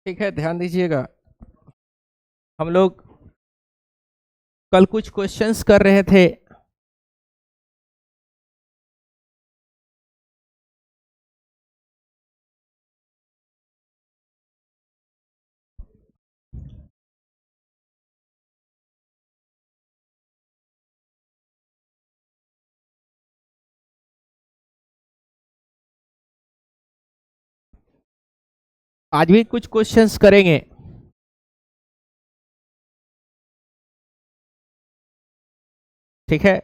ठीक है, ध्यान दीजिएगा। हम लोग कल कुछ क्वेश्चंस कर रहे थे। आज भी कुछ क्वेश्चंस करेंगे। ठीक है,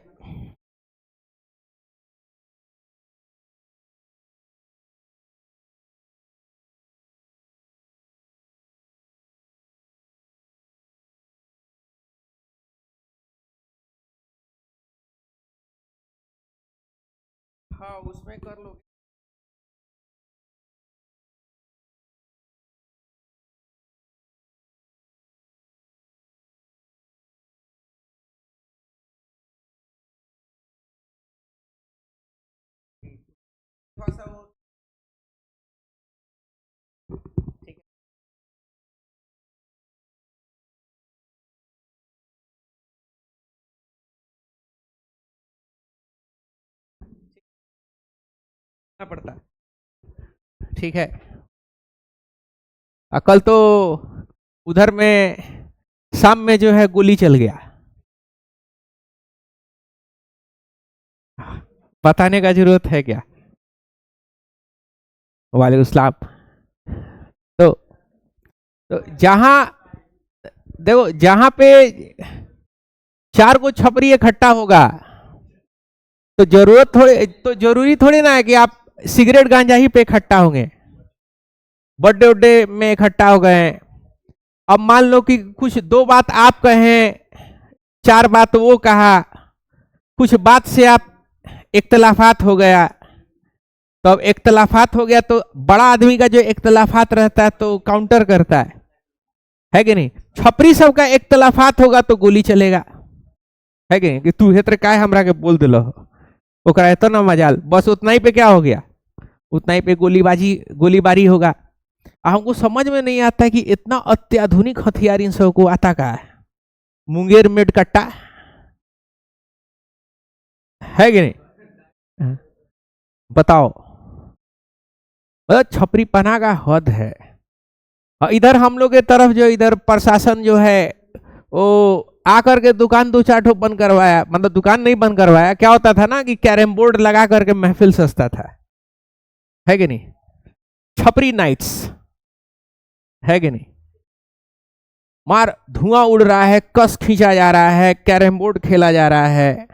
हाँ उसमें कर लो। थोड़ा सा वो ठीक है, पड़ता है। ठीक है। कल तो उधर में शाम में जो है गोली चल गया। बताने का जरूरत है क्या? वालेकुम सलाम। तो, तो जहां देखो, जहां पे चार को छपरी इकट्ठा होगा तो जरूरी थोड़ी ना है कि आप सिगरेट गांजा ही पे इकट्ठा होंगे। बर्थडे उड्डे में इकट्ठा हो गए। अब मान लो कि कुछ दो बात आप कहें, चार बात वो कहा, कुछ बात से आप इख्तलाफात हो गया। तो अब इख्तलाफात हो गया तो बड़ा आदमी का जो इख्तलाफात रहता है तो काउंटर करता है कि नहीं? छपरी सबका इख्तलाफात होगा तो गोली चलेगा, है कि नहीं? कि तू हेत्र का हमरा के बोल दिलो ओकरा इतना मजाल, बस उतना ही पे क्या हो गया, उतना ही पे गोलीबारी होगा। हमको समझ में नहीं आता है कि इतना अत्याधुनिक हथियार इन सबको आता का है। मुंगेर मेड कट्टा, है कि नहीं? बताओ, छपरी पना का हद है। और इधर हम लोग के तरफ जो इधर प्रशासन जो है वो आकर के दुकान दो चार ठो बंद करवाया, मतलब दुकान नहीं बंद करवाया, क्या होता था ना कि कैरम बोर्ड लगा करके महफिल सस्ता था, है कि नहीं? छपरी नाइट्स, है कि नहीं? मार धुआं उड़ रहा है, कस खींचा जा रहा है, कैरम बोर्ड खेला जा रहा है।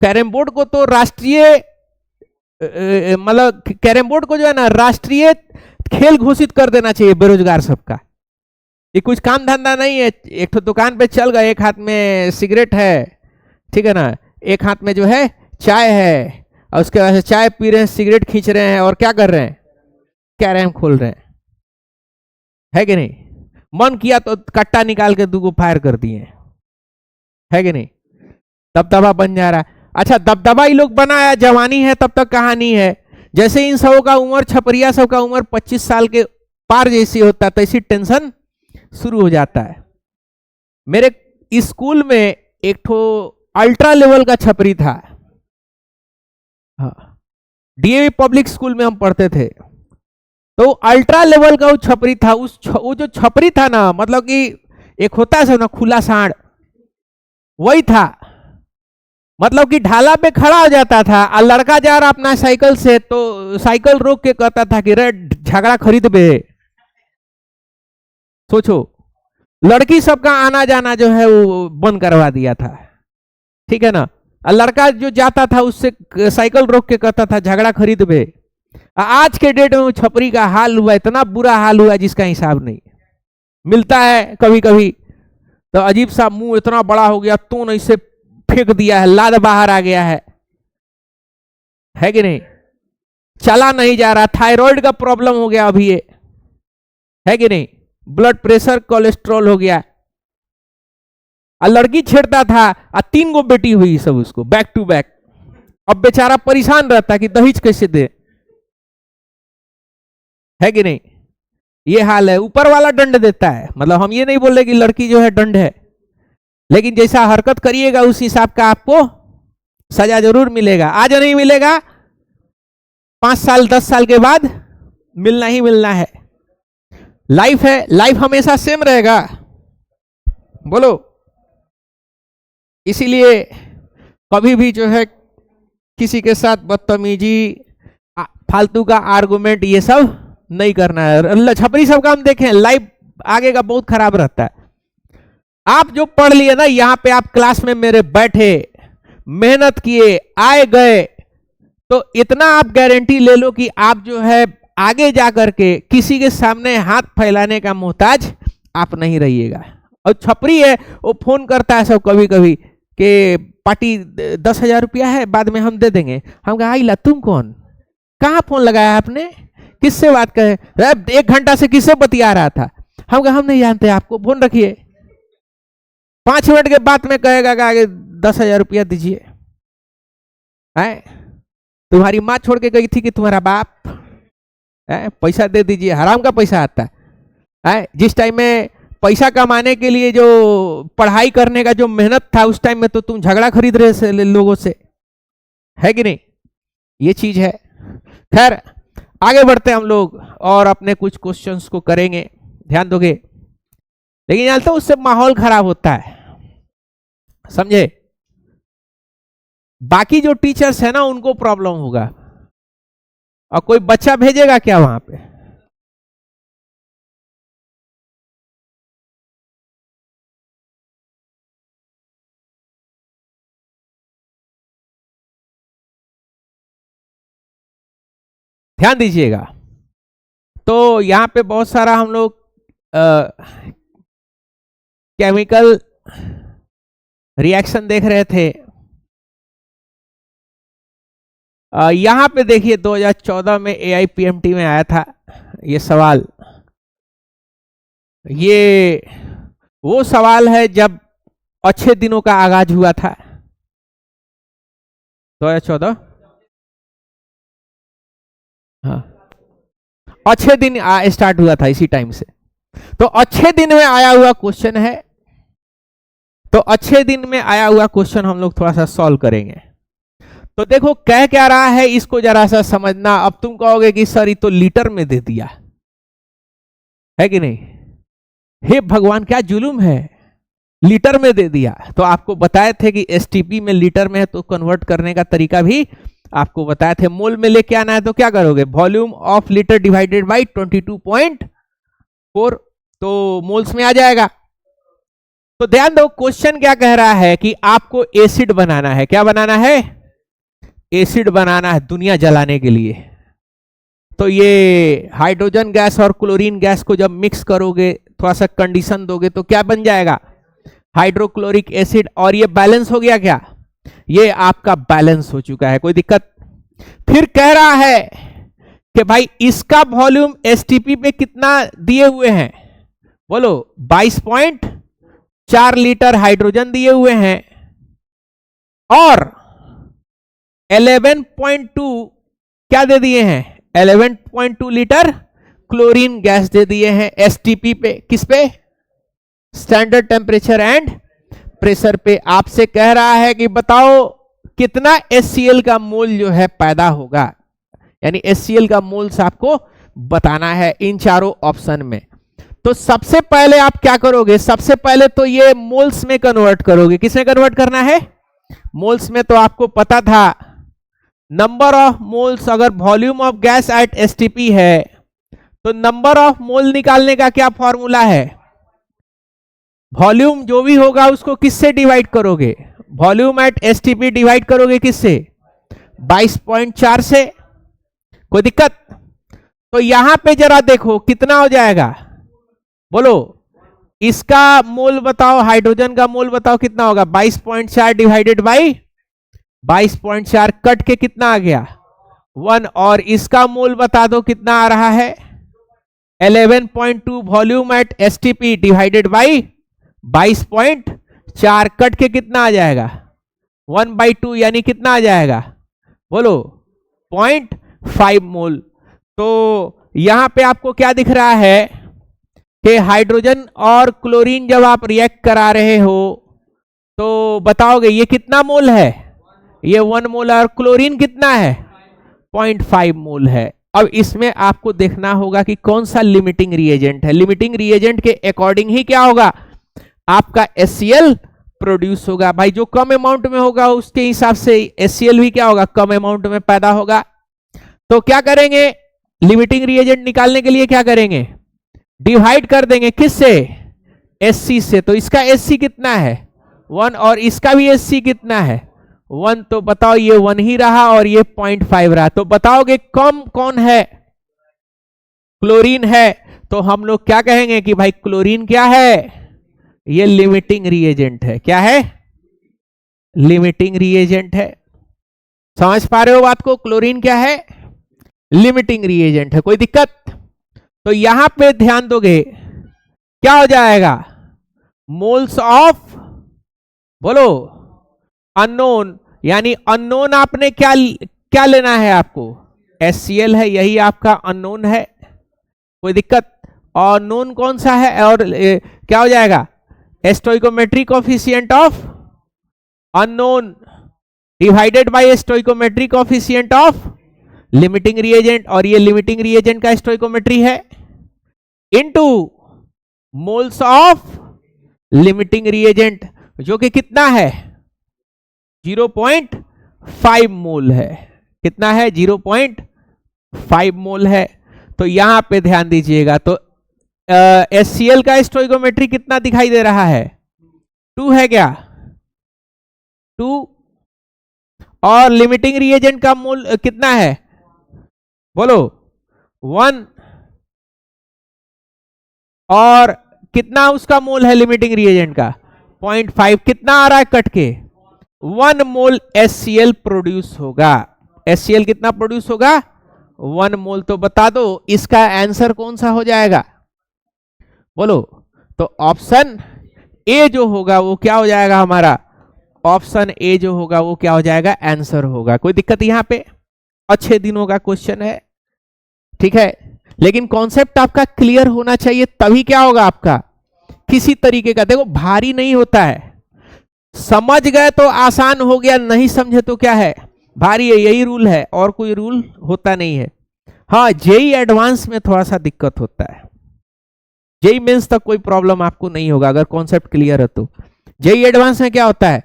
कैरम बोर्ड को तो राष्ट्रीय, मतलब कैरम बोर्ड को जो है ना राष्ट्रीय खेल घोषित कर देना चाहिए बेरोजगार सबका। ये कुछ काम धंधा नहीं है। एक तो दुकान पे चल गए, एक हाथ में सिगरेट है, ठीक है ना, एक हाथ में जो है चाय है, और उसके बाद से चाय पी रहे हैं, सिगरेट खींच रहे हैं, और क्या कर रहे हैं? कैरम खोल रहे हैं, है कि नहीं? मन किया तो कट्टा निकाल के दूगो फायर कर दिए, है कि नहीं? दबदबा बन जा रहा है। अच्छा, दबदबा ही लोग बनाया, जवानी है तब तक कहानी है। जैसे इन सबों का उम्र, छपरिया सब का उम्र 25 साल के पार जैसी होता है, तैसी टेंशन शुरू हो जाता है। मेरे स्कूल में एक ठो अल्ट्रा लेवल का छपरी था। हाँ, डीएवी पब्लिक स्कूल में हम पढ़ते थे। तो अल्ट्रा लेवल का वो छपरी था। वो जो छपरी था ना, मतलब कि एक होता है ना खुला सांड, वही था। मतलब कि ढाला पे खड़ा हो जाता था और लड़का जा रहा अपना साइकिल से तो साइकिल रोक के कहता था कि रे झगड़ा खरीद बे। सोचो, लड़की सबका आना जाना जो है वो बंद करवा दिया था, ठीक है ना? और लड़का जो जाता था उससे साइकिल रोक के कहता था झगड़ा खरीद बे। आज के डेट में वो छपरी का हाल हुआ, इतना बुरा हाल हुआ जिसका हिसाब नहीं। मिलता है कभी कभी तो अजीब सा मुंह इतना बड़ा हो गया, तो नहीं से फेंक दिया है, लाद बाहर आ गया है कि नहीं? चला नहीं जा रहा, थायराइड का प्रॉब्लम हो गया अभी ये, है कि नहीं? ब्लड प्रेशर, कोलेस्ट्रॉल हो गया। और लड़की छेड़ता था और 3 गो बेटी हुई सब उसको बैक टू बैक। अब बेचारा परेशान रहता कि दहेज कैसे दे, है कि नहीं? ये हाल है, ऊपर वाला दंड देता है। मतलब हम ये नहीं बोल रहे कि लड़की जो है दंड है, लेकिन जैसा हरकत करिएगा उस हिसाब का आपको सजा जरूर मिलेगा। आज नहीं मिलेगा, 5 साल 10 साल के बाद मिलना ही मिलना है। लाइफ है, लाइफ हमेशा सेम रहेगा, बोलो। इसीलिए कभी भी जो है किसी के साथ बदतमीजी, फालतू का आर्गुमेंट, ये सब नहीं करना है। छपरी सब काम देखें, लाइफ आगे का बहुत खराब रहता है। आप जो पढ़ लिए ना, यहां पे आप क्लास में मेरे बैठे, मेहनत किए, आए गए, तो इतना आप गारंटी ले लो कि आप जो है आगे जाकर के किसी के सामने हाथ फैलाने का मोहताज आप नहीं रहिएगा। और छपरी है, वो फोन करता है सब कभी कभी कि पार्टी 10,000 रुपया है, बाद में हम दे देंगे। हम कहा आइला, तुम कौन, कहाँ फोन लगाया आपने, किससे बात करे, 1 घंटा से किससे बतिया रहा था। हम कहा हम नहीं जानते आपको, फोन रखिए। 5 मिनट के बाद में कहेगा कि 10,000 रुपया दीजिए। तुम्हारी माँ छोड़ के गई थी कि तुम्हारा बाप, पैसा दे दीजिए। हराम का पैसा आता है। जिस टाइम में पैसा कमाने के लिए जो पढ़ाई करने का जो मेहनत था, उस टाइम में तो तुम झगड़ा खरीद रहे से लोगों से, है कि नहीं। ये चीज है। खैर आगे बढ़ते हम लोग और अपने कुछ क्वेश्चंस को करेंगे, ध्यान दोगे। लेकिन जानते हो उससे माहौल खराब होता है, समझे। बाकी जो टीचर्स है ना, उनको प्रॉब्लम होगा, और कोई बच्चा भेजेगा क्या वहां पे। ध्यान दीजिएगा। तो यहां पे बहुत सारा हम लोग केमिकल रिएक्शन देख रहे थे। यहां पे देखिए 2014 में AIPMT में आया था ये सवाल। ये वो सवाल है जब अच्छे दिनों का आगाज हुआ था, 2014। हाँ, अच्छे दिन स्टार्ट हुआ था इसी टाइम से। तो अच्छे दिन में आया हुआ क्वेश्चन है, तो अच्छे दिन में आया हुआ क्वेश्चन हम लोग थोड़ा सा सॉल्व करेंगे। तो देखो कह क्या रहा है, इसको जरा सा समझना। अब तुम कहोगे कि सर ये तो लीटर में दे दिया है कि नहीं। हे भगवान, क्या जुलूम है, लीटर में दे दिया। तो आपको बताए थे कि STP में लीटर में है, तो कन्वर्ट करने का तरीका भी आपको बताए थे। मोल में लेके आना है तो क्या करोगे, volume of litre divided by 22.4, तो मोल्स में आ जाएगा। तो ध्यान दो, क्वेश्चन क्या कह रहा है कि आपको एसिड बनाना है। क्या बनाना है, एसिड बनाना है दुनिया जलाने के लिए। तो ये हाइड्रोजन गैस और क्लोरीन गैस को जब मिक्स करोगे, थोड़ा सा कंडीशन दोगे, तो क्या बन जाएगा, हाइड्रोक्लोरिक एसिड। और ये बैलेंस हो गया क्या, ये आपका बैलेंस हो चुका है, कोई दिक्कत। फिर कह रहा है कि भाई इसका वॉल्यूम STP पे कितना दिए हुए हैं, बोलो 22.4 लीटर हाइड्रोजन दिए हुए हैं, और 11.2 क्या दे दिए हैं, 11.2 लीटर क्लोरीन गैस दे दिए हैं STP पे। किस पे, स्टैंडर्ड टेम्परेचर एंड प्रेशर पे। आपसे कह रहा है कि बताओ कितना HCl का मोल जो है पैदा होगा, यानी HCl का मोल्स आपको बताना है इन चारों ऑप्शन में। तो सबसे पहले आप क्या करोगे, सबसे पहले तो ये मोल्स में कन्वर्ट करोगे। किसमें कन्वर्ट करना है, मोल्स में। तो आपको पता था नंबर ऑफ मोल्स, अगर volume of gas at STP है तो नंबर ऑफ मोल निकालने का क्या फॉर्मूला है, वॉल्यूम जो भी होगा उसको किससे डिवाइड करोगे, वॉल्यूम एट STP डिवाइड करोगे किससे, 22.4 से। कोई दिक्कत। तो यहां पे जरा देखो कितना हो जाएगा, बोलो इसका मोल बताओ, हाइड्रोजन का मोल बताओ कितना होगा, 22.4 डिवाइडेड बाई 22.4 कट के कितना आ गया 1, और इसका मोल बता दो कितना आ रहा है 11.2 volume at STP divided by 22.4 cut के कितना आ जाएगा 1/2, यानी कितना आ जाएगा बोलो 0.5 मोल। तो यहां पे आपको क्या दिख रहा है कि हाइड्रोजन और क्लोरीन जब आप रिएक्ट करा रहे हो तो बताओगे ये कितना मोल है, ये 1 मोल है, और क्लोरीन कितना है 0.5 मोल है। अब इसमें आपको देखना होगा कि कौन सा लिमिटिंग रिएजेंट है। लिमिटिंग रिएजेंट के अकॉर्डिंग ही क्या होगा, आपका HCl प्रोड्यूस होगा। भाई जो कम अमाउंट में होगा उसके हिसाब से HCl भी क्या होगा, कम अमाउंट में पैदा होगा। तो क्या करेंगे, लिमिटिंग रिएजेंट निकालने के लिए क्या करेंगे, डिवाइड कर देंगे किससे, Hc से। तो इसका Hc कितना है 1 और इसका भी Hc कितना है 1, तो बताओ ये 1 ही रहा और ये 0.5 रहा। तो बताओगे कम कौन है, क्लोरीन है। तो हम लोग क्या कहेंगे कि भाई क्लोरीन क्या है, ये लिमिटिंग रिएजेंट है। क्या है, लिमिटिंग रिएजेंट है। समझ पा रहे हो बात को, क्लोरीन क्या है, लिमिटिंग रिएजेंट है। कोई दिक्कत, तो यहां पे ध्यान दोगे क्या हो जाएगा, मोल्स ऑफ, बोलो अननोन, यानी अननोन आपने क्या क्या लेना है आपको, HCl है, यही आपका अननोन है। कोई दिक्कत, और नोन कौन सा है, और क्या हो जाएगा, stoichiometric coefficient of unknown divided by stoichiometric coefficient of limiting reagent, और ये लिमिटिंग रिएजेंट का स्टोइकोमेट्री है, into moles of limiting reagent जो कि कितना है 0.5 मोल है। कितना है 0.5 मोल है। तो यहां पे ध्यान दीजिएगा, तो HCl का स्टोइकोमेट्री कितना दिखाई दे रहा है 2 है क्या, 2, और लिमिटिंग रिएजेंट का मोल कितना है बोलो 1, और कितना उसका मोल है लिमिटिंग रिएजेंट का 0.5, कितना आ रहा है कट के 1 मोल HCl प्रोड्यूस होगा। HCl कितना प्रोड्यूस होगा 1 मोल। तो बता दो इसका आंसर कौन सा हो जाएगा, बोलो। तो ऑप्शन ए जो होगा वो क्या हो जाएगा हमारा, ऑप्शन ए जो होगा वो क्या हो जाएगा, आंसर होगा। कोई दिक्कत यहां पे, अच्छे दिनों का क्वेश्चन है, ठीक है। लेकिन कॉन्सेप्ट आपका क्लियर होना चाहिए, तभी क्या होगा आपका किसी तरीके का, देखो भारी नहीं होता है, समझ गए तो आसान हो गया, नहीं समझे तो क्या है भारी है, यही रूल है, और कोई रूल होता नहीं है। हाँ जेई एडवांस में थोड़ा सा दिक्कत होता है, जेई मेंस तक कोई प्रॉब्लम आपको नहीं होगा अगर कॉन्सेप्ट क्लियर है तो। जेई एडवांस में क्या होता है,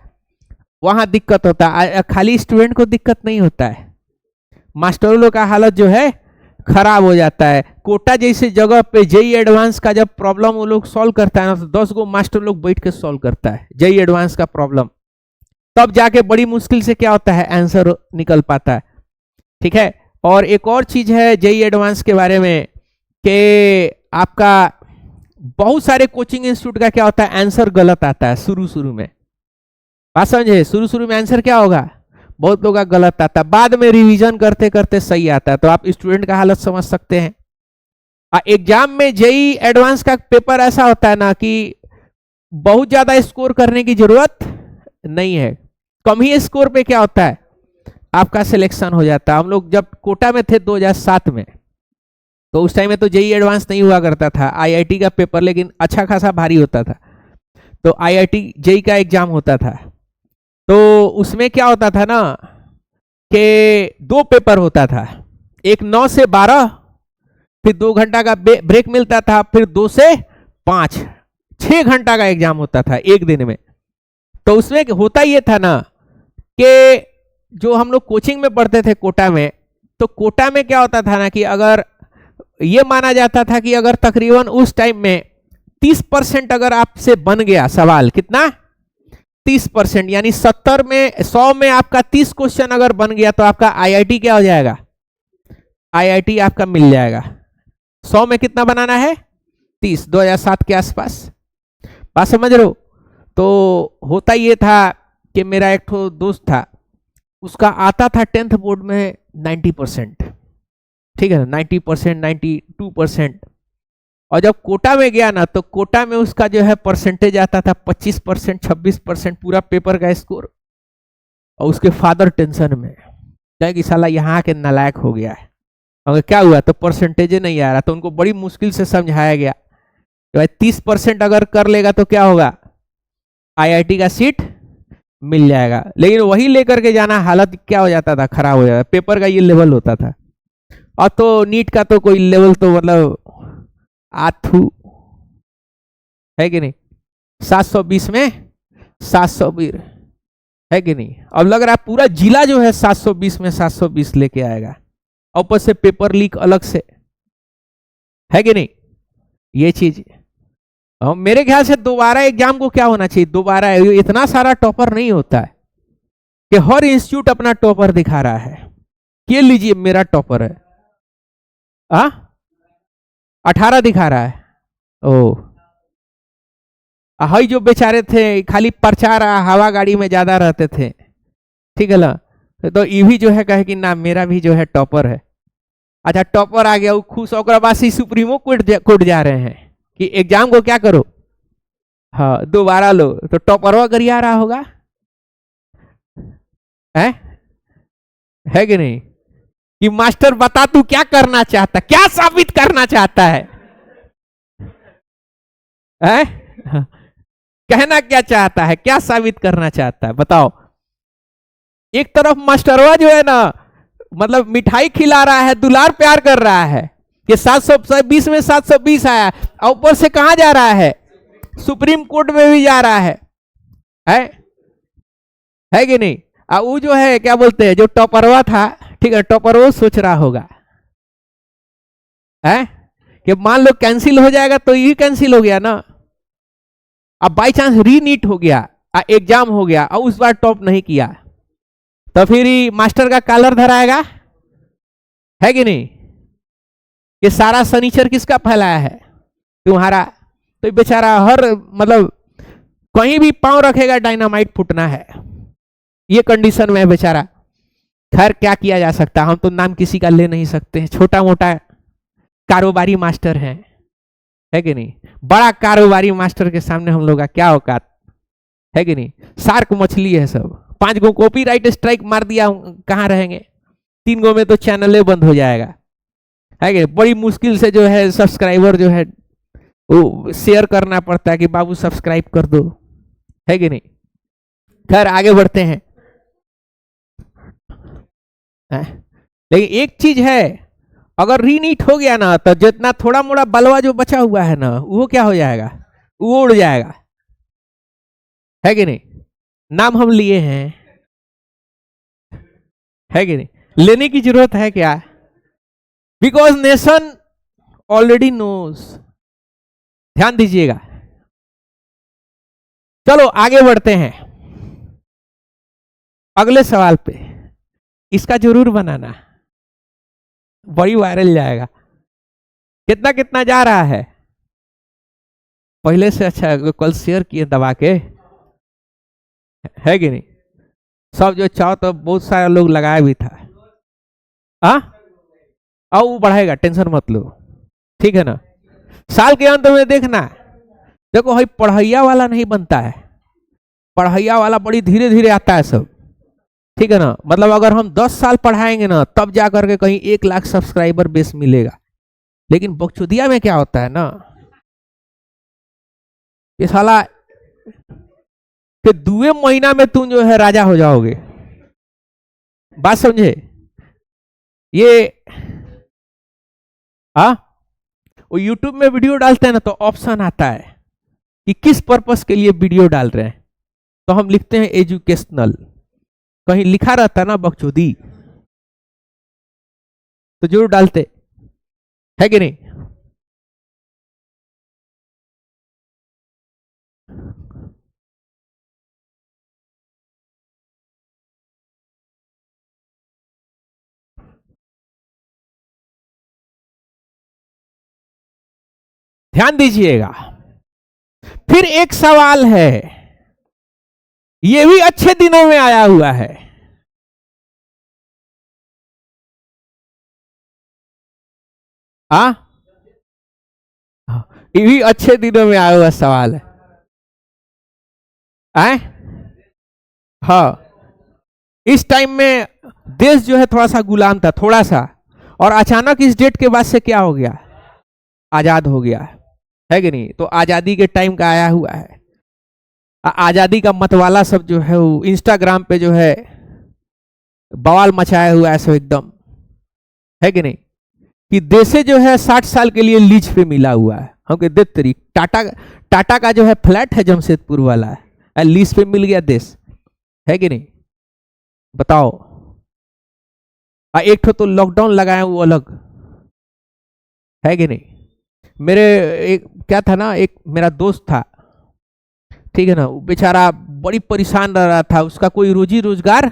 वहां दिक्कत होता है, खाली स्टूडेंट को दिक्कत नहीं होता है, मास्टरों लोग का हालत जो है खराब हो जाता है। कोटा जैसे जगह पे जेई एडवांस का जब प्रॉब्लम वो लोग सॉल्व करता है ना, तो 10 गो मास्टर लोग बैठ के सॉल्व करता है जेई एडवांस का प्रॉब्लम, तब जाके बड़ी मुश्किल से क्या होता है आंसर निकल पाता है, ठीक है। और एक और चीज है जेई एडवांस के बारे में कि आपका बहुत सारे कोचिंग इंस्टीट्यूट का क्या होता है आंसर गलत आता है शुरू में, बात समझे, शुरू में आंसर क्या होगा बहुत लोग का गलत आता है, बाद में रिवीजन करते करते सही आता है। तो आप स्टूडेंट का हालत समझ सकते हैं। एग्जाम में जेई एडवांस का पेपर ऐसा होता है ना कि बहुत ज्यादा स्कोर करने की जरूरत नहीं है, कम ही स्कोर पे क्या होता है आपका सिलेक्शन हो जाता है। हम लोग जब कोटा में थे 2007 में, तो उस टाइम में तो जेई एडवांस नहीं हुआ करता था, आईआईटी का पेपर लेकिन अच्छा खासा भारी होता था, तो आईआईटी जेई का एग्जाम होता था। तो उसमें क्या होता था ना कि 2 पेपर होता था, एक 9 से 12, फिर 2 घंटा का ब्रेक मिलता था, फिर 2 से 5, 6 घंटा का एग्जाम होता था एक दिन में। तो उसमें होता ये था ना कि जो हम लोग कोचिंग में पढ़ते थे कोटा में, तो कोटा में क्या होता था ना कि अगर ये माना जाता था कि अगर तकरीबन उस टाइम में 30% अगर आपसे बन गया सवाल, कितना 30%, यानी 70 में 100 में आपका 30 क्वेश्चन अगर बन गया तो आपका आईआईटी क्या हो जाएगा, आईआईटी आपका मिल जाएगा। 100 में कितना बनाना है 30, 2007 के आसपास, बात समझ रहे हो। तो होता ये था कि मेरा एक ठो दोस्त था, उसका आता था 10th बोर्ड में 90%, ठीक है ना, 90%, 92%, और जब कोटा में गया ना तो कोटा में उसका जो है परसेंटेज आता था 25%, 26% पूरा पेपर का स्कोर, और उसके फादर टेंशन में कि साला यहाँ के नालायक हो गया है, अगर क्या हुआ तो परसेंटेज नहीं आ रहा, तो उनको बड़ी मुश्किल से समझाया गया कि भाई 30% अगर कर लेगा तो क्या होगा, आईआईटी का सीट मिल जाएगा। लेकिन वही लेकर के जाना, हालत क्या हो जाता था, खराब हो जाता, पेपर का ये लेवल होता था। और तो नीट का तो कोई लेवल तो मतलब आथू है कि नहीं, 720 में 720 है कि नहीं। अब लग रहा है पूरा जिला जो है 720 में 720 लेके आएगा, ऊपर से पेपर लीक अलग से, है कि नहीं ये चीज। मेरे ख्याल से दोबारा एग्जाम को क्या होना चाहिए, दोबारा इतना सारा टॉपर नहीं होता है कि हर इंस्टीट्यूट अपना टॉपर दिखा रहा है, ये लीजिए मेरा टॉपर है, 18 दिखा रहा है। ओ हई जो बेचारे थे खाली प्रचार हवा गाड़ी में ज्यादा रहते थे, ठीक है ना, तो ये भी जो है कहे कि ना मेरा भी जो है टॉपर है। अच्छा टॉपर आ गया, वो खुश होकर बासी सुप्रीमो कोर्ट जा रहे हैं कि एग्जाम को क्या करो, हाँ दोबारा लो, तो टॉपरवा गरिया रहा होगा, है कि नहीं, कि मास्टर बता तू क्या करना चाहता, क्या साबित करना चाहता है? कहना क्या चाहता है, क्या साबित करना चाहता है बताओ। एक तरफ मास्टरवा जो है ना, मतलब मिठाई खिला रहा है, दुलार प्यार कर रहा है कि 720 में 720 आया, और ऊपर से कहां जा रहा है, सुप्रीम कोर्ट में भी जा रहा है कि नहीं। वो जो है क्या बोलते हैं, जो टॉपरवा था, ठीक है, टॉपरवा सोच रहा होगा है कि मान लो कैंसिल हो जाएगा तो ये कैंसिल हो गया ना, अब बाई चांस रीनीट हो गया, एग्जाम हो गया और उस बार टॉप नहीं किया, तो फिर मास्टर का कॉलर धराएगा, है कि नहीं। ये सारा सनीचर किसका फैलाया है, तुम्हारा। तो बेचारा हर मतलब कहीं भी पांव रखेगा डायनामाइट फूटना है, ये कंडीशन में है बेचारा। खैर क्या किया जा सकता, हम तो नाम किसी का ले नहीं सकते, छोटा मोटा कारोबारी मास्टर है कि नहीं। बड़ा कारोबारी मास्टर के सामने हम लोग का क्या औकात, है कि नहीं। शार्क मछली है सब, 5 गो कॉपीराइट स्ट्राइक मार दिया, कहां रहेंगे, 3 गो में तो चैनल बंद हो जाएगा, है कि बड़ी मुश्किल से जो है सब्सक्राइबर जो है वो शेयर करना पड़ता है कि बाबू सब्सक्राइब कर दो, है कि नहीं। खैर आगे बढ़ते हैं। लेकिन एक चीज है, अगर रीनीट हो गया ना तो जितना थोड़ा मोड़ा बलवा जो बचा हुआ है ना, वो क्या हो जाएगा, वो उड़ जाएगा, है कि नहीं। नाम हम लिए हैं, है कि नहीं, लेने की जरूरत है क्या, बिकॉज नेशन ऑलरेडी नोज। ध्यान दीजिएगा, चलो आगे बढ़ते हैं अगले सवाल पे, इसका जरूर बनाना, बड़ी वायरल जाएगा। कितना कितना जा रहा है, पहले से अच्छा कल शेयर किए दबा के, है कि नहीं। सब जो चाहो तो बहुत सारे लोग लगाया भी था, और वो बढ़ेगा, टेंशन मत लो, ठीक है ना। साल के अंत में देखना, देखो भाई पढ़ैया वाला नहीं बनता है, पढ़ैया वाला बड़ी धीरे धीरे आता है सब, ठीक है ना। मतलब अगर हम 10 साल पढ़ाएंगे ना तब जाकर के कहीं 1 लाख सब्सक्राइबर बेस मिलेगा। लेकिन बकचोदिया में क्या होता है ना, ये साला कि 2 महीना में तुम जो है राजा हो जाओगे, बात समझे। ये वो यूट्यूब में वीडियो डालते हैं ना तो ऑप्शन आता है कि किस पर्पस के लिए वीडियो डाल रहे हैं, तो हम लिखते हैं एजुकेशनल, कहीं लिखा रहता है ना बकचोदी तो जरूर डालते, है कि नहीं। ध्यान दीजिएगा, फिर एक सवाल है, यह भी अच्छे दिनों में आया हुआ है, ये भी अच्छे दिनों में आया हुआ सवाल है, हाँ। इस टाइम में देश जो है थोड़ा सा गुलाम था, थोड़ा सा, और अचानक इस डेट के बाद से क्या हो गया, आजाद हो गया, है कि नहीं। तो आजादी के टाइम का आया हुआ है। आजादी का मतवाला सब जो है वो इंस्टाग्राम पे जो है बवाल मचाया हुआ है सब एकदम, है कि नहीं, कि देशे जो है 60 साल के लिए लीज पे मिला हुआ है। हम कहते तरी टाटा का जो है फ्लैट है जमशेदपुर वाला है, लीज पे मिल गया देश, है कि नहीं। बताओ। एक तो लॉकडाउन लगाया वो अलग, है कि नहीं। मेरे एक क्या था ना, एक मेरा दोस्त था, ठीक है ना, वो बेचारा बड़ी परेशान रह रहा था, उसका कोई रोजी रोजगार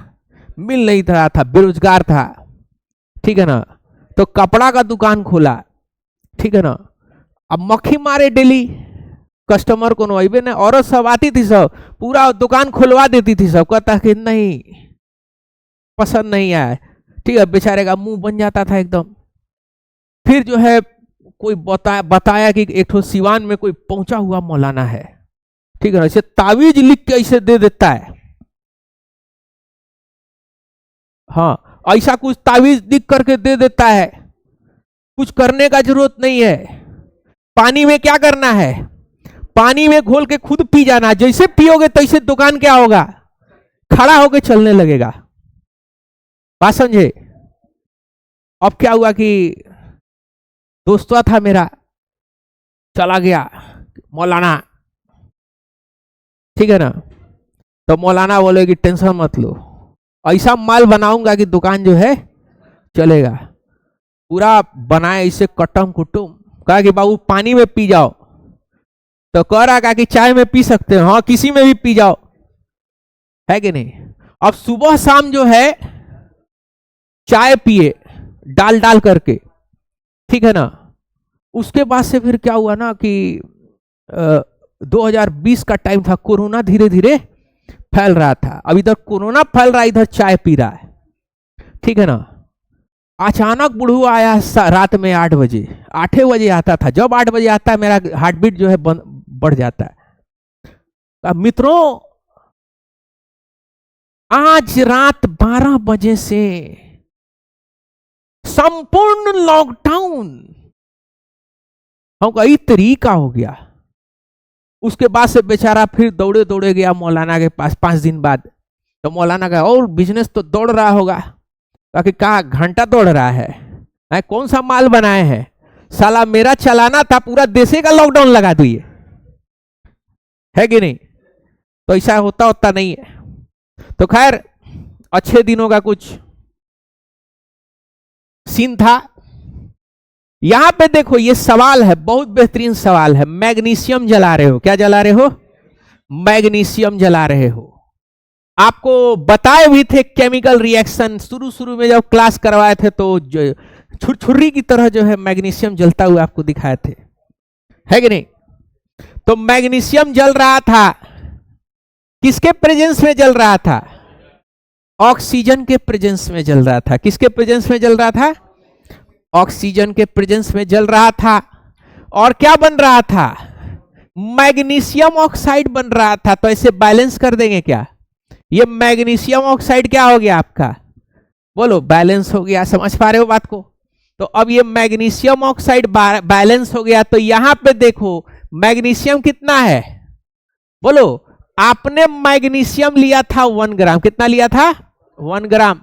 मिल नहीं रहा था, बेरोजगार था, ठीक है ना। तो कपड़ा का दुकान खोला, ठीक है ना। अब मक्खी मारे डेली, कस्टमर को नोइबे ने, औरत सब आती थी, सब पूरा दुकान खुलवा देती थी, सब कहता कि नहीं पसंद नहीं आया, ठीक है। बेचारे का मुंह बन जाता था एकदम। फिर जो है कोई बताया कि एक तो सिवान में कोई पहुंचा हुआ मौलाना है, ठीक है ना, इसे तावीज लिख के ऐसे दे देता है। हाँ, ऐसा कुछ तावीज लिख करके दे देता है, कुछ करने का जरूरत नहीं है। पानी में क्या करना है, पानी में घोल के खुद पी जाना, जैसे पियोगे तैसे दुकान क्या होगा, खड़ा होके चलने लगेगा। बात समझे। अब क्या हुआ कि दोस्तवा था मेरा, चला गया मौलाना, ठीक है ना। तो मौलाना बोले कि टेंशन मत लो, ऐसा माल बनाऊंगा कि दुकान जो है चलेगा। पूरा बनाए इसे कटम कुटुम, कहा कि बाबू पानी में पी जाओ, तो कह रहा कि चाय में पी सकते हो, हाँ किसी में भी पी जाओ, है कि नहीं। अब सुबह शाम जो है चाय पिए डाल डाल करके, ठीक है ना। उसके बाद से फिर क्या हुआ ना कि 2020 का टाइम था, कोरोना धीरे धीरे फैल रहा था। अब इधर कोरोना फैल रहा है, इधर चाय पी रहा है, ठीक है ना। अचानक बुढ़ू आया रात में 8 बजे, 8 बजे आता था। जब 8 बजे आता है मेरा हार्ट बीट जो है बढ़ जाता है। अब मित्रों, आज रात 12 बजे से संपूर्ण लॉकडाउन, हमको यही तरीका हो गया। उसके बाद से बेचारा फिर दौड़े दौड़े गया मौलाना के पास 5 दिन बाद। तो मौलाना का और बिजनेस तो दौड़ रहा होगा, ताकि कहा घंटा दौड़ रहा है, कौन सा माल बनाए हैं, साला मेरा चलाना था, पूरा देशे का लॉकडाउन लगा दिए, है कि नहीं। तो ऐसा होता नहीं है। तो खैर अच्छे दिनों का कुछ सीन था। यहां पे देखो, ये सवाल है, बहुत बेहतरीन सवाल है। मैग्नीशियम जला रहे हो, क्या जला रहे हो, मैग्नीशियम जला रहे हो। आपको बताए भी थे केमिकल रिएक्शन, शुरू में जब क्लास करवाए थे तो छुरछुर्री की तरह जो है मैग्नीशियम जलता हुआ आपको दिखाए थे, है कि नहीं। तो मैग्नीशियम जल रहा था, किसके प्रेजेंस में जल रहा था, ऑक्सीजन के प्रेजेंस में जल रहा था। किसके प्रेजेंस में जल रहा था, ऑक्सीजन के प्रेजेंस में जल रहा था। और क्या बन रहा था, मैग्नीशियम ऑक्साइड बन रहा था। तो ऐसे बैलेंस कर देंगे क्या, ये मैग्नीशियम ऑक्साइड क्या हो गया आपका, बोलो बैलेंस हो गया। समझ पा रहे हो बात को। तो अब ये मैग्नीशियम ऑक्साइड बैलेंस हो गया। तो यहां पे देखो मैग्नीशियम कितना है, बोलो। आपने मैग्नीशियम लिया था 1 ग्राम, कितना लिया था, 1 ग्राम।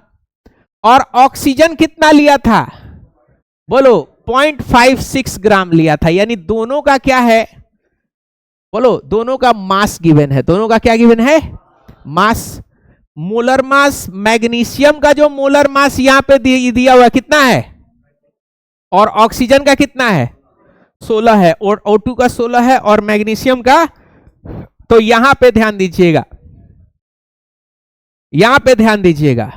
और ऑक्सीजन कितना लिया था, बोलो 0.56 ग्राम लिया था। यानी दोनों का क्या है, बोलो दोनों का मास गिवन है। दोनों का क्या गिवन है, मास, मोलर मास। मैग्नीशियम का जो मोलर मास यहां पे दिया हुआ कितना है, और ऑक्सीजन का कितना है, 16 है, और O2 का 16 है, और मैग्नीशियम का। तो यहां पे ध्यान दीजिएगा, यहां पे ध्यान दीजिएगा।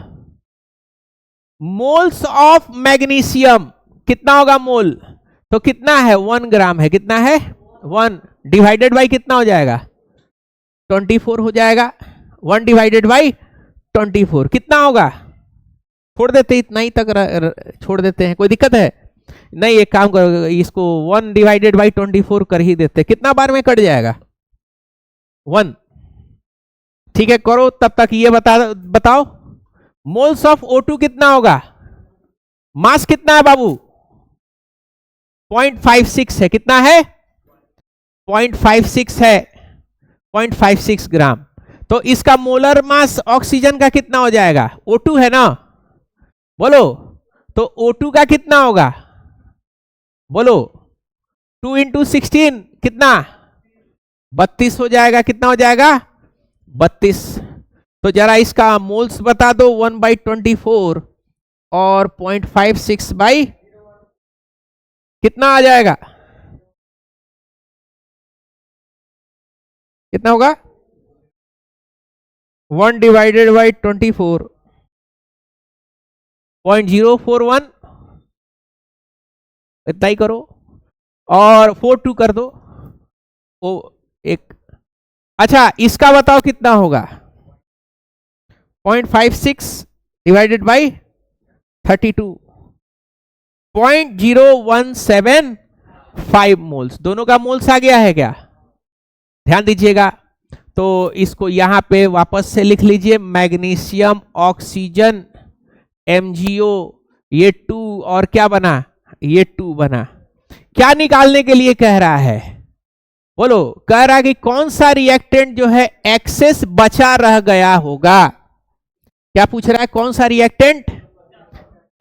मोल्स ऑफ मैग्नीशियम कितना होगा, मोल तो कितना है, 1 ग्राम है। कितना है, 1 डिवाइडेड बाई कितना हो जाएगा, 24 हो जाएगा। 1 डिवाइडेड बाई 24 कितना होगा, छोड़ देते, इतना ही तक छोड़ देते हैं, कोई दिक्कत है नहीं। एक काम करो, इसको 1 डिवाइडेड बाई 24 कर ही देते, कितना बार में कट जाएगा, 1। ठीक है, करो तब तक ये बताओ मोल्स ऑफ O2 कितना होगा, मास कितना है बाबू? 0.56 है। कितना है? 0.56 है, 0.56 ग्राम। तो इसका मोलर मास ऑक्सीजन का कितना हो जाएगा? O2 है ना, बोलो। तो O2 का कितना होगा? बोलो। 2 इंटू 16 कितना? 32 हो जाएगा। कितना हो जाएगा? 32। तो जरा इसका मोल्स बता दो। 1/24 और 0.56 बाई कितना आ जाएगा? कितना होगा? 1 डिवाइडेड बाई 24, 0.041, इतना ही करो और 4 2 कर दो। ओ एक। अच्छा, इसका बताओ कितना होगा? 0.56 डिवाइडेड बाई 32, 0.0175 मोल्स। दोनों का मोल्स आ गया है क्या? ध्यान दीजिएगा। तो इसको यहां पे वापस से लिख लीजिए। मैग्नीशियम ऑक्सीजन MgO, ये 2 और क्या बना? ये 2 बना। क्या निकालने के लिए कह रहा है? बोलो। कह रहा है कि कौन सा रिएक्टेंट जो है एक्सेस बचा रह गया होगा। क्या पूछ रहा है? कौन सा रिएक्टेंट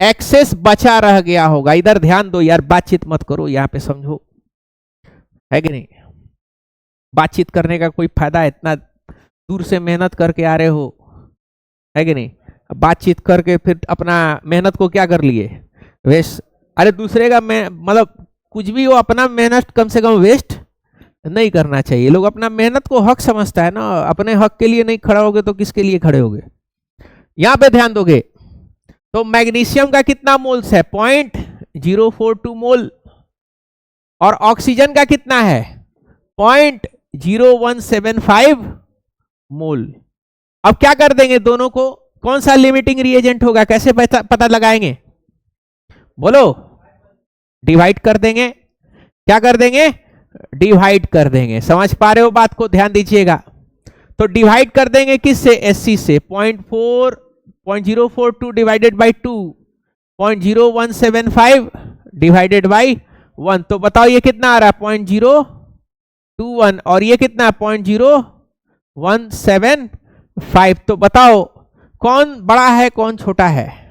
एक्सेस बचा रह गया होगा। इधर ध्यान दो यार, बातचीत मत करो, यहां पे समझो, है कि नहीं? बातचीत करने का कोई फायदा है? इतना दूर से मेहनत करके आ रहे हो, है कि नहीं? बातचीत करके फिर अपना मेहनत को क्या कर लिए? वेस्ट। अरे दूसरे का मतलब कुछ भी हो, अपना मेहनत कम से कम वेस्ट नहीं करना चाहिए। लोग अपना मेहनत को हक समझता है ना। अपने हक के लिए नहीं खड़ा होगे तो किसके लिए खड़े होगे? यहां पे ध्यान दोगे तो मैग्नीशियम का कितना मोल्स है? 0.042 मोल। और ऑक्सीजन का कितना है? 0.0175 मोल। अब क्या कर देंगे दोनों को? कौन सा लिमिटिंग रिएजेंट होगा? कैसे पता लगाएंगे? बोलो। डिवाइड कर देंगे। क्या कर देंगे? डिवाइड कर देंगे। समझ पा रहे हो बात को? ध्यान दीजिएगा। तो डिवाइड कर देंगे किससे? SC से। 0.042 डिवाइडेड बाई 2, 0.0175 डिवाइडेड बाई 1। तो बताओ ये कितना आ रहा है? 0.021। और ये कितना? 0.0175। तो बताओ कौन बड़ा है कौन छोटा है?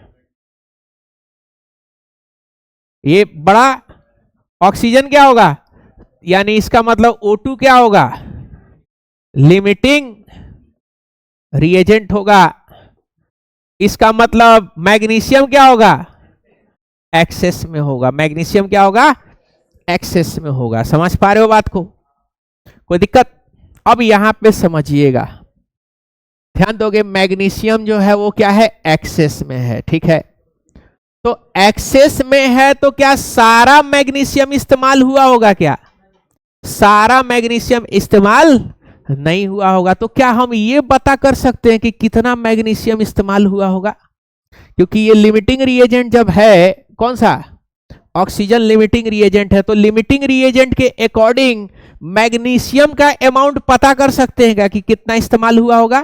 ये बड़ा ऑक्सीजन क्या होगा? यानी इसका मतलब O2 क्या होगा? लिमिटिंग रिएजेंट होगा। इसका मतलब मैग्नीशियम क्या होगा? एक्सेस में होगा। मैग्नीशियम क्या होगा? एक्सेस में होगा। समझ पा रहे हो बात को? कोई दिक्कत? अब यहां पे समझिएगा, ध्यान दोगे। मैग्नीशियम जो है वो क्या है? एक्सेस में है। ठीक है। तो एक्सेस में है तो क्या सारा मैग्नीशियम इस्तेमाल हुआ होगा? क्या सारा मैग्नीशियम इस्तेमाल नहीं हुआ होगा? तो क्या हम ये पता कर सकते हैं कि कितना मैग्नीशियम इस्तेमाल हुआ होगा? क्योंकि ये लिमिटिंग रिएजेंट जब है, कौन सा? ऑक्सीजन लिमिटिंग रिएजेंट है। तो लिमिटिंग रिएजेंट के अकॉर्डिंग मैग्नीशियम का अमाउंट पता कर सकते हैं क्या कि कितना इस्तेमाल हुआ होगा?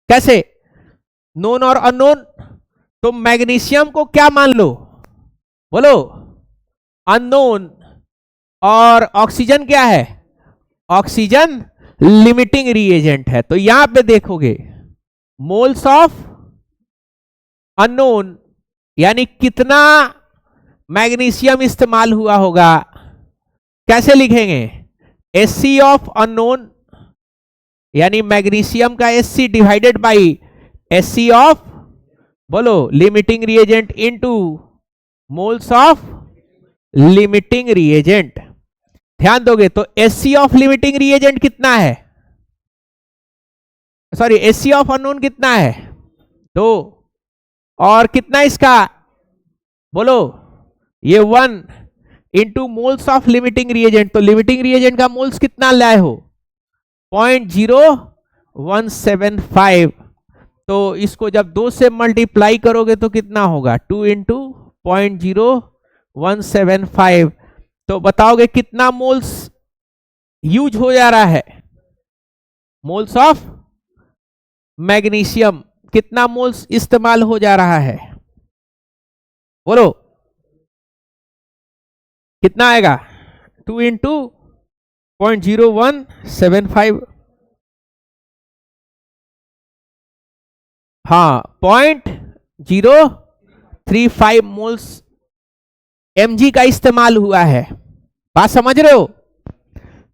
कैसे? नोन और अननोन। तो मैग्नीशियम को क्या मान लो? बोलो। अननोन। और ऑक्सीजन क्या है? ऑक्सीजन लिमिटिंग रिएजेंट है। तो यहां पे देखोगे मोल्स ऑफ अननोन, यानी कितना मैग्नीशियम इस्तेमाल हुआ होगा। कैसे लिखेंगे? SC ऑफ अननोन, यानी मैग्नीशियम का SC divided by SC of, बोलो, limiting reagent into moles of limiting reagent. ध्यान दोगे तो SC ऑफ लिमिटिंग रिएजेंट कितना है? सॉरी, SC ऑफ अननोन कितना है? 2। और कितना इसका? बोलो। ये 1 into moles of limiting reagent. तो लिमिटिंग रिएजेंट का मोल्स कितना लाए हो? 0.0175। तो इसको जब 2 से मल्टीप्लाई करोगे तो कितना होगा? 2 इंटू 0.0175। तो बताओगे कितना मोल्स यूज हो जा रहा है? मोल्स ऑफ मैग्नीशियम कितना मोल्स इस्तेमाल हो जा रहा है? बोलो कितना आएगा? 2 इंटू 0.0175, हाँ 0.035 मोल्स mg का इस्तेमाल हुआ है। बात समझ रहे हो?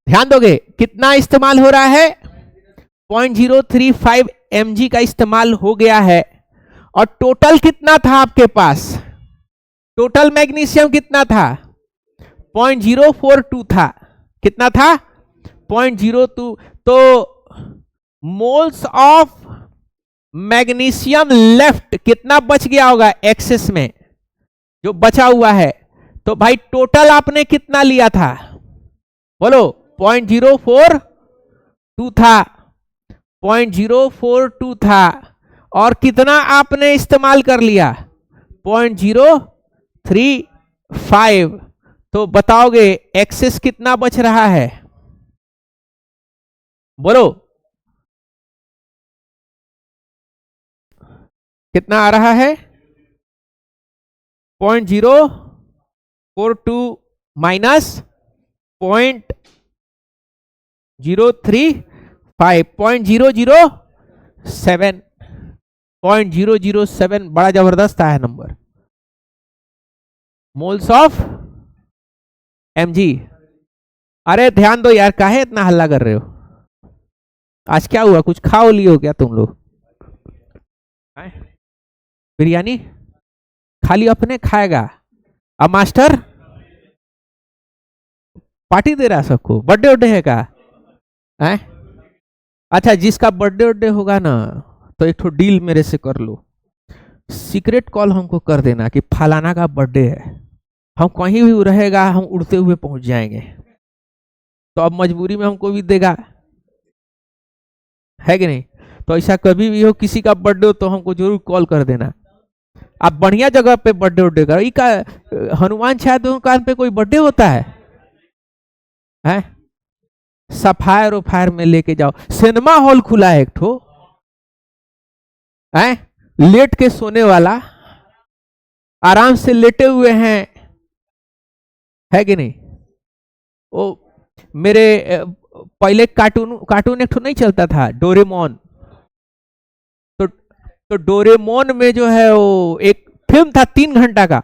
ध्यान दोगे कितना इस्तेमाल हो रहा है? 0.035 mg का इस्तेमाल हो गया है। और टोटल कितना था आपके पास? टोटल मैग्नीशियम कितना था? 0.042 था। कितना था? 0.02। तो मोल्स ऑफ मैग्नीशियम लेफ्ट कितना बच गया होगा एक्सेस में, जो बचा हुआ है? तो भाई टोटल आपने कितना लिया था? बोलो 0.042 था, 0.042 था। और कितना आपने इस्तेमाल कर लिया? 0.035। तो बताओगे एक्सेस कितना बच रहा है? बोलो कितना आ रहा है? 0.042 माइनस 0.035, 0.007, 0.007 बड़ा जबरदस्त आया नंबर, मोल्स ऑफ mg। अरे ध्यान दो यार, काहे इतना हल्ला कर रहे हो? आज क्या हुआ? कुछ खाओ लियो क्या तुम लोग? बिरयानी खाली अपने खाएगा? अब मास्टर पार्टी दे रहा सबको? बर्थडे उड्डे है का? है? अच्छा, जिसका बर्थडे उड्डे होगा ना, तो एक ठो डील मेरे से कर लो। सीक्रेट कॉल हमको कर देना कि फलाना का बर्थडे है, हम कहीं भी रहेगा हम उड़ते हुए पहुंच जाएंगे। तो अब मजबूरी में हमको भी देगा, है कि नहीं? तो ऐसा कभी भी हो किसी का बर्थडे हो तो हमको जरूर कॉल कर देना। आप बढ़िया जगह पे बर्थडे उड्डे करो। का हनुमान छाया दुकान पे कोई बर्थडे होता है? सफायर उफायर में लेके जाओ। सिनेमा हॉल खुला है एक ठो, है लेट के सोने वाला, आराम से लेटे हुए हैं, है कि नहीं? वो मेरे पहले कार्टून कार्टून एक ठो नहीं चलता था, डोरेमोन। तो डोरेमोन में जो है वो एक फिल्म था 3 घंटा का,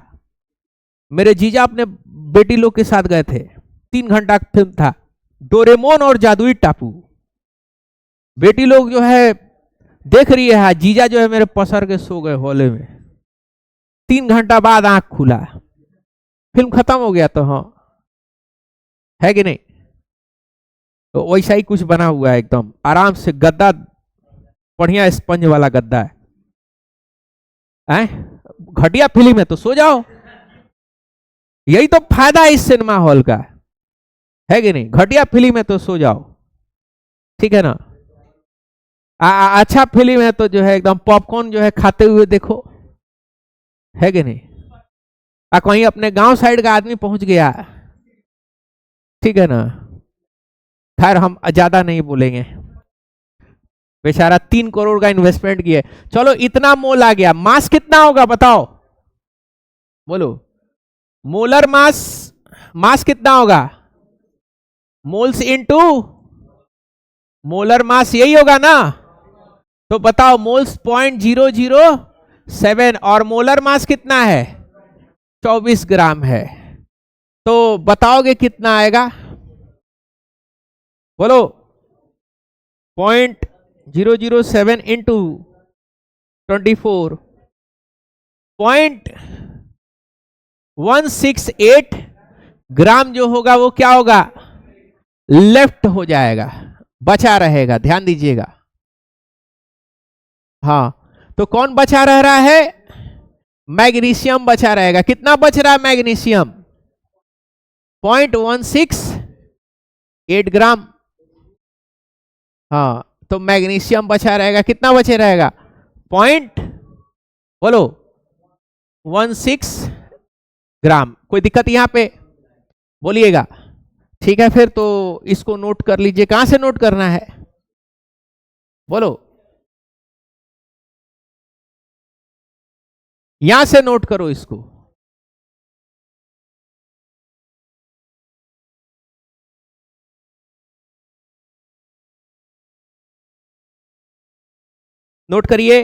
मेरे जीजा अपने बेटी लोग के साथ गए थे। 3 घंटा का फिल्म था, डोरेमोन और जादुई टापू। बेटी लोग जो है देख रही है, जीजा जो है मेरे पसर के सो गए हॉले में। 3 घंटा बाद आंख खुला, फिल्म खत्म हो गया। तो हाँ, है कि नहीं? तो वैसा ही कुछ बना हुआ है, एकदम आराम से गद्दा, बढ़िया स्पंज वाला गद्दा है। घटिया फिल्म है तो सो जाओ। यही तो फायदा है इस सिनेमा हॉल का, है कि नहीं? घटिया फिल्म है तो सो जाओ, ठीक है ना? अच्छा फिल्म है तो जो है एकदम पॉपकॉर्न जो है खाते हुए देखो, है कि नहीं? कहीं अपने गांव साइड का आदमी पहुंच गया, ठीक है ना? खैर हम ज्यादा नहीं बोलेंगे, बेचारा 3 करोड़ का इन्वेस्टमेंट किया। चलो इतना मोल आ गया, मास कितना होगा बताओ? बोलो मोलर मास, मास कितना होगा? मोल्स इनटू मोलर मास, यही होगा ना? तो बताओ मोल्स 0.007 और मोलर मास कितना है? 24 ग्राम है। तो बताओगे कितना आएगा? बोलो 0.007 इंटू 24, 0.168 ग्राम जो होगा वो क्या होगा? लेफ्ट हो जाएगा, बचा रहेगा। ध्यान दीजिएगा, हाँ। तो कौन बचा रह रहा है? मैग्नीशियम बचा रहेगा। कितना बच रहा है मैग्नीशियम? 0.168 ग्राम। हाँ, तो मैग्नीशियम बचा रहेगा। कितना बचे रहेगा? बोलो 16 ग्राम। कोई दिक्कत यहां पे? बोलिएगा। ठीक है, फिर तो इसको नोट कर लीजिए। कहां से नोट करना है? बोलो, यहां से नोट करो इसको। नोट करिए